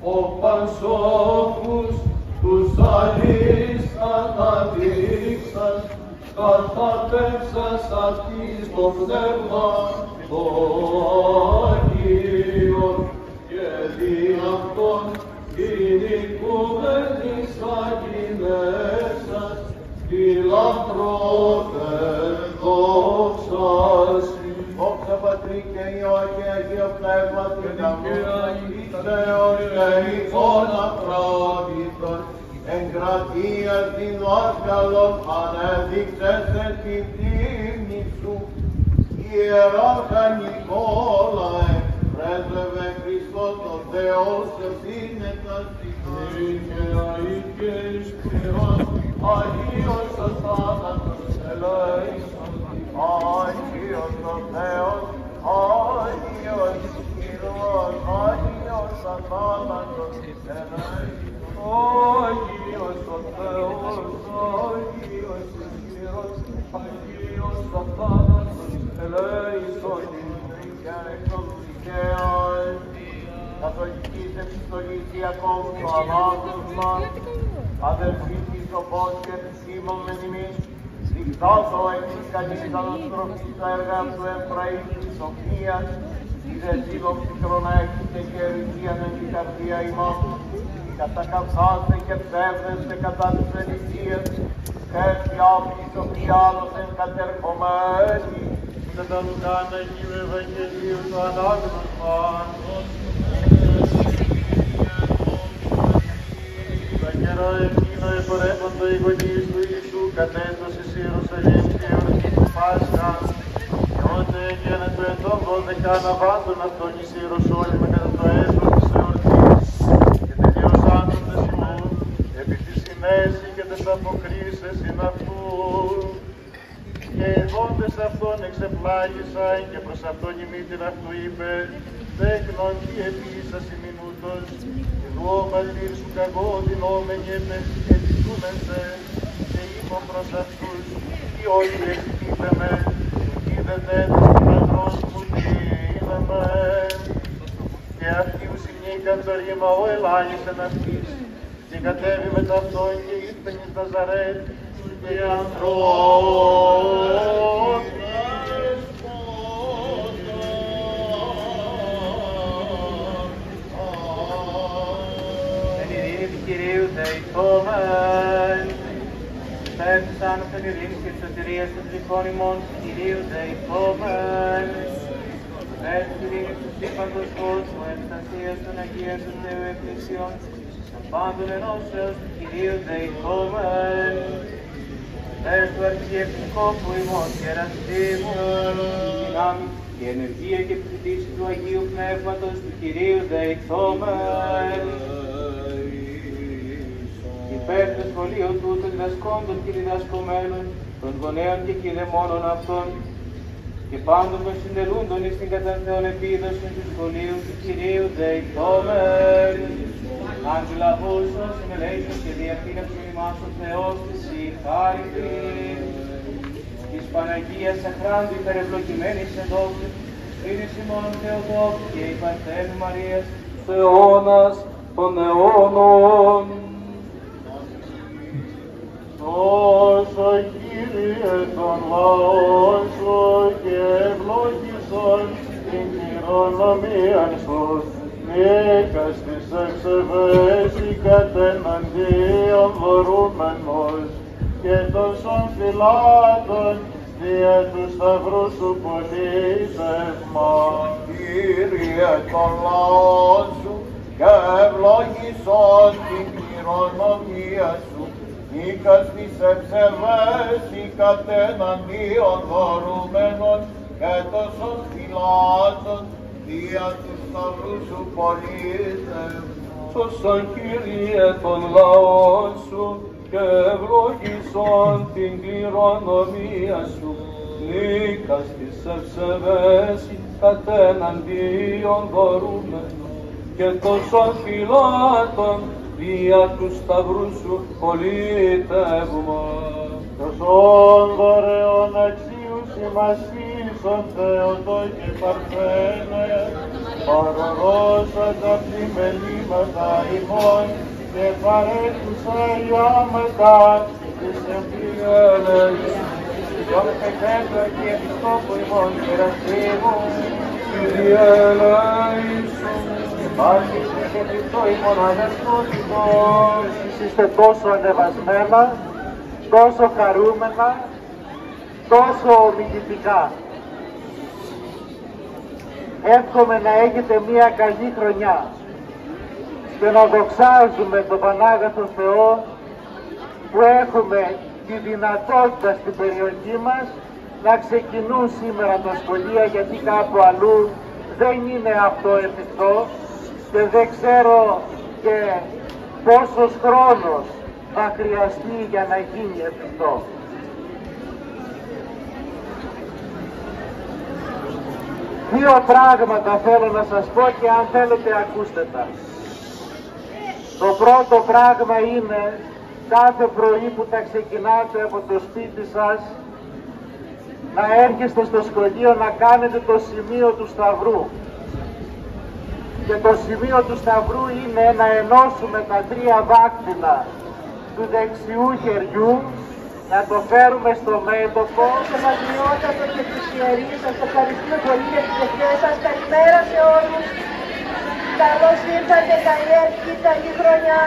ο Πασόφους τους αλείς αναδείξας, καταπέμψας αυτής το πνεύμα το Άγιο και δι' αυτόν κηρυκούμενης αγινεύσας τη λαμπρότερ δόξαση. Δόξα Πατρί και Υιό και Αγίο Πνεύματι και Θεός και εικόνα πράβητον, εγκρατείας διδάσκαλον ανέδειξες την τίμη σου, Ιεράρχα Νικόλαε, πρέσβευε Χριστός ο Θεός ευθύνετας και εις πυρός Αγίος ο θάνατος ελέησον. Άγιος ο Θεός, Άγιος Κύριος, Άγιος αθάνατος ελέησον. Άγιος ο Θεός, Άγιος Κύριος, Αγίος αθάνατος ελέησον. Καθολικής επιστολής Ιακώβου του ανάγνωσμα, αδελφοί της σοφός και επισήμων μεν ημείς, δικτάτω εκ της καλής αναστροφής τα έργα του Εφραήμ της σοφίας, τη δεσίλων ψυχρόνα έχετε και ερησίαν εν την καρδία ημών, κατακαυσάστε και ψεύδεστε κατά τις ελισίες, έτσι άφη σοφία άλλωσεν κατερχομένη, και τα Λουκάνα Αγίου Ευαγγελίου του ανάγνωσμα. Τα καιρό εκείνο εφορεύοντο οι γονείς του Ιησού κατέντος εις Ιερουσαλήμ και εορτή του Πάσχα. Και ότε έγινε το ετών 12 αναβάντων αυτόν εις Ιεροσόλυμα κατά το έτος της εορτής. Και τελείωσαν τον δεσιμούν επί της συνέση και τες αποκρίσεις ειν αυτού. Και εγόντες αυτόν εξεπλάγησαν και προς αυτόν η μήτηρα αυτού είπε, τέκνον τι επίσας ημινούτος, και δω πατήρ σου καγώ δεινόμενοι επιστούμενσε, και είπαν προς αυτούς, τι όχι εκτύπεμε, είδετε τους πατρός μου τι είδαμε. Και αυτοί ουσυνήκαν το ρήμα ο ελάγησεν αυτής, και κατέβη μετά αυτόν και ήρθεν εις Ναζαρέτ, και ανθρώποι Εν ειρήνη του Κυρίου δεηθόμεν, πέφτησαν εν ειρήνη και της σωτηρίας των ψυχών ημών του Κυρίου δεηθόμεν, εν της ειρήνης του σύμπαντος κόσμου, ευστασίας των Αγίων του Θεού Εκκλησιών, των πάντων ενώσεως του Κυρίου δεηθόμεν, εν του Αρχιεπισκόπου ημών και εραστήμου, δυνάμει και ενεργία και πληθύση του Αγίου Πνεύματος του Κυρίου δεηθόμεν, υπέρ του σχολείου του των διδασκόντων και διδασκομένων, των γονέων και κηδεμόνων αυτών, και πάντων των συντελούντων εις την κατά Θεόν επίδοση του σχολείου του Κυρίου δεηθόμεν, Άγγελα Βούσος, συνελέησος και διαφύλαξον ημάς ο Θεός της η χάρη της Παναγίας Αχράντου υπερευλογημένης εν δόξη, ειρήνης ημών Θεοτόκου και η Παρθένου Μαρίας, Θεώνας των αιώνων. Τόσο Κύριε των λαών σου και ευλόγησον την κληρονομία σου, νίκας της εξεβέση κατεναντίον δωρούμενος και τόσων φυλάτων δια του σταυρού σου πολίτευμα. Κύριε των λαών σου και ευλόγησον την κληρονομία σου, νίκας της ευσεβέση κατεναντίον δωρούμενων και τόσων φυλάτων δια του σταυρού σου πολίτευμα. Σώσον Κύριε των λαών σου και ευλογήσον την κληρονομία σου, νίκας της ευσεβέση κατεναντίον δωρούμενων και τόσων φυλάτων δια του σταυρού σου πολίτευμα. Τόσων δωρεών αξίους ημασίσον Θεοτό και Παρθένε, παρορώσαντα πλημελήματα ημών και παρέχουσα ιάμετα της εμπειρίας. Τον Πετρέτο και Επισκόπου ημών Γερασίμου, Κύριε ελέησον. μάλιστα και Χριστό ημών αδερφότητος. Είστε τόσο ανεβασμένα, τόσο χαρούμενα, τόσο ομιλητικά. Εύχομαι να έχετε μία καλή χρονιά και να δοξάζουμε τον Πανάγαθο Θεό που έχουμε τη δυνατότητα στην περιοχή μας να ξεκινούν σήμερα τα σχολεία, γιατί κάπου αλλού δεν είναι αυτό εφικτό και δεν ξέρω και πόσος χρόνος θα χρειαστεί για να γίνει εφικτό. Δύο πράγματα θέλω να σας πω και αν θέλετε ακούστε τα. Το πρώτο πράγμα είναι κάθε πρωί που θα ξεκινάτε από το σπίτι σας να έρχεστε στο σχολείο να κάνετε το σημείο του Σταυρού. Και το σημείο του Σταυρού είναι να ενώσουμε τα τρία δάκτυλα του δεξιού χεριού, να το φέρουμε στο μέτωπο. Σεβασμιότατο και τους ιερείς, σας ευχαριστούμε πολύ για τις ευχές σας. Καλημέρα σε όλους. Καλώς ήρθατε, καλή αρχή, καλή χρονιά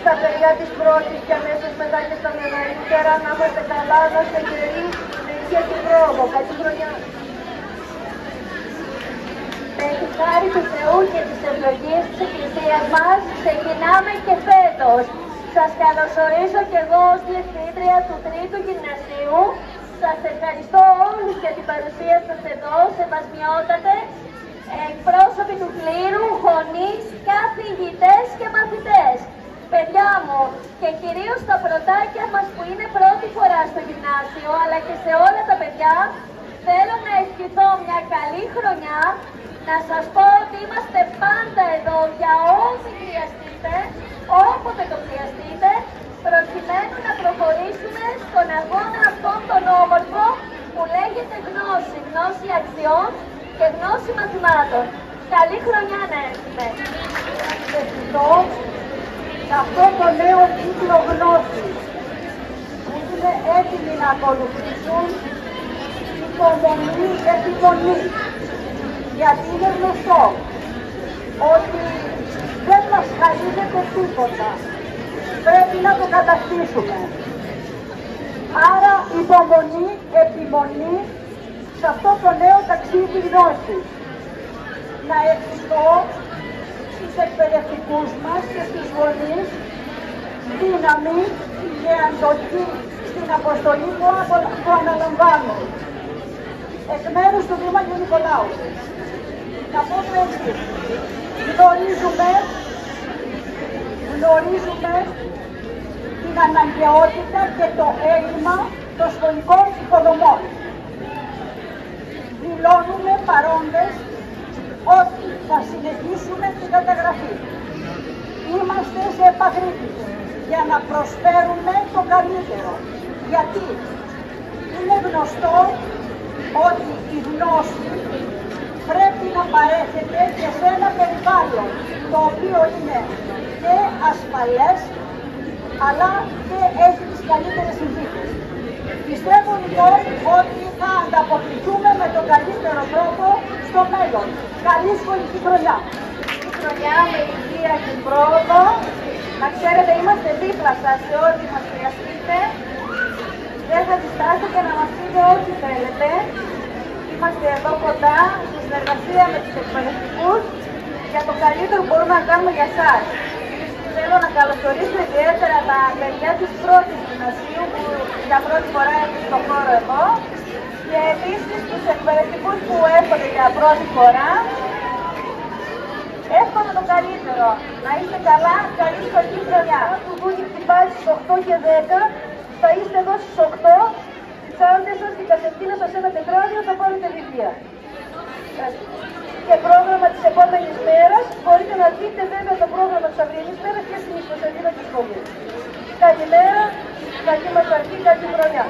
στα παιδιά της πρώτης και αμέσως μετά και στα μεγαλύτερα. Να είμαστε καλά, να είστε γεροί, με υγεία και πρόοδο. Καλή χρονιά. Με τη χάρη του Θεού και τις ευλογίες της Εκκλησίας μας, ξεκινάμε και φέτος. Σας καλωσορίζω και εγώ ως Διευθύντρια του Τρίτου Γυμνασίου. Σας ευχαριστώ όλους για την παρουσία σας εδώ, σεβασμιότατε, εκπρόσωποι του κλήρου, γονείς, καθηγητές και μαθητές. Παιδιά μου, και κυρίως τα πρωτάκια μας που είναι πρώτη φορά στο γυμνάσιο, αλλά και σε όλα τα παιδιά, θέλω να ευχηθώ μια καλή χρονιά, να σας πω ότι είμαστε πάντα εδώ για ό,τι χρειαστείτε, όποτε το χρειαστείτε, προκειμένου να προχωρήσουμε στον αγώνα αυτόν τον όμορφο που λέγεται γνώση, γνώση αξιών και γνώση μαθημάτων. Καλή χρονιά να έχουμε. Ευχηθώ σε αυτό το νέο κύκλο γνώσης που είναι έτοιμοι να ακολουθήσουν υπομονή επιμονή. Γιατί είναι γνωστό ότι δεν μας χαρίζεται τίποτα. Πρέπει να το κατακτήσουμε. Άρα υπομονή, επιμονή σε αυτό το νέο ταξίδι γνώσης. Να ευχηθώ στους εκπαιδευτικούς μας και στους γονείς δύναμη και αντοχή στην αποστολή που αναλαμβάνουν. Εκ μέρους του Δήμου Αγίου Νικολάου. Να πω το εξής. Γνωρίζουμε την αναγκαιότητα και το έλλειμμα των σχολικών υποδομών. Δηλώνουμε παρόντες ότι θα συνεχίσουμε την καταγραφή. Είμαστε σε επαγρύπνηση για να προσφέρουμε το καλύτερο. Γιατί είναι γνωστό ότι η γνώση πρέπει να παρέχεται και σε ένα περιβάλλον το οποίο είναι και ασφαλές αλλά και έχει τις καλύτερες συνθήκες. Πιστεύω λοιπόν ότι θα ανταποκριθούμε με τον καλύτερο τρόπο στο μέλλον. Καλή σχολική χρονιά. Καλή χρονιά με υγεία και πρόοδο. Να ξέρετε είμαστε δίπλα σας σε ό,τι μας χρειαστείτε. Δεν θα διστάσετε να μας πείτε ό,τι θέλετε. Είμαστε εδώ κοντά, στη συνεργασία με τους εκπαιδευτικούς, για το καλύτερο που μπορούμε να κάνουμε για εσάς. Θέλω να καλωσορίσω ιδιαίτερα τα παιδιά της πρώτης γυμνασίου που για πρώτη φορά είναι στο χώρο εδώ και επίσης τους εκπαιδευτικούς που έρχονται για πρώτη φορά. Εύχομαι το καλύτερο. Να είστε καλά, καλή σχολική χρονιά. Του Βούγη χτυπάει στις 8 και 10, θα είστε εδώ στις 8. Ψάχνετε σας την κατευθείνα σας ένα τετράδιο, θα πάρετε βιβλία. Και πρόγραμμα της επόμενης μέρας, μπορείτε να δείτε βέβαια το πρόγραμμα της αυριανής μέρας και στην ιστοσελίδα του σχολείου. Καλημέρα, καλή μας αρχή, καλή χρονιά.